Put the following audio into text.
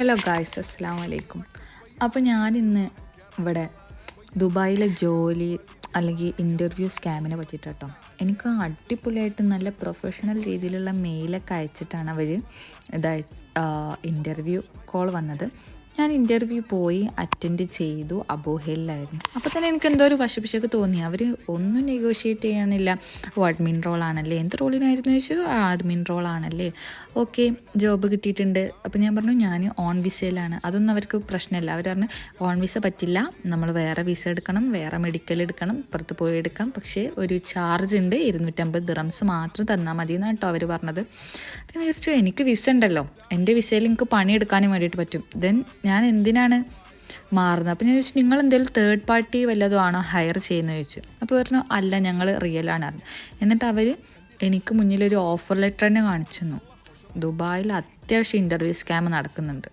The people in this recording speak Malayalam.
ഹലോ ഗായ്സ്, അസ്സലാമു അലൈക്കും. അപ്പോൾ ഞാനിന്ന് ഇവിടെ ദുബായിലെ ജോലി അല്ലെങ്കിൽ ഇൻ്റർവ്യൂ സ്കാമിനെ പറ്റിയിട്ട് കേട്ടോ. എനിക്ക് അടിപൊളിയായിട്ട് നല്ല പ്രൊഫഷണൽ രീതിയിലുള്ള മെയിലൊക്കെ അയച്ചിട്ടാണ് അവർ ഇതായി ഇൻ്റർവ്യൂ കോൾ വന്നത്. ഞാൻ ഇൻ്റർവ്യൂ പോയി അറ്റൻഡ് ചെയ്തു. അബൂഹയിലായിരുന്നു. അപ്പോൾ തന്നെ എനിക്ക് എന്തോ ഒരു വശപിശക്ക് തോന്നി. അവർ ഒന്നും നെഗോഷിയേറ്റ് ചെയ്യാനില്ല. അഡ്മിൻ റോളാണല്ലേ, എന്ത് റോളിനായിരുന്നു ചോദിച്ചു. അഡ്മിൻ റോളാണല്ലേ, ഓക്കെ, ജോബ് കിട്ടിയിട്ടുണ്ട്. അപ്പോൾ ഞാൻ പറഞ്ഞു ഞാൻ ഓൺ വിസയിലാണ്. അതൊന്നും അവർക്ക് പ്രശ്നമില്ല. അവർ പറഞ്ഞു ഓൺ വിസ പറ്റില്ല, നമ്മൾ വേറെ വിസ എടുക്കണം, വേറെ മെഡിക്കൽ എടുക്കണം, പുറത്ത് പോയി എടുക്കാം, പക്ഷേ ഒരു ചാർജ് ഉണ്ട്, 250 ദിറംസ് മാത്രം തന്നാൽ മതി എന്നാണ് കേട്ടോ അവർ പറഞ്ഞത്. ഞാൻ വിചാരിച്ചു എനിക്ക് വിസ ഉണ്ടല്ലോ, എൻ്റെ വിസയിൽ എനിക്ക് പണിയെടുക്കാനും വേണ്ടിയിട്ട് പറ്റും, ദെൻ ഞാൻ എന്തിനാണ് മാറുന്നത്. അപ്പോൾ ഞാൻ ചോദിച്ചു നിങ്ങൾ എന്തെങ്കിലും തേർഡ് പാർട്ടി വല്ലതും ആണോ ഹയർ ചെയ്യുന്നത് ചോദിച്ചു. അപ്പോൾ പറഞ്ഞു അല്ല, ഞങ്ങൾ റിയലാണ് അറിഞ്ഞു. എന്നിട്ട് അവർ എനിക്ക് മുന്നിലൊരു ഓഫർ ലെറ്റർ തന്നെ കാണിച്ചു തന്നു. ദുബായിൽ അത്യാവശ്യം ഇൻ്റർവ്യൂ സ്കാം നടക്കുന്നുണ്ട്.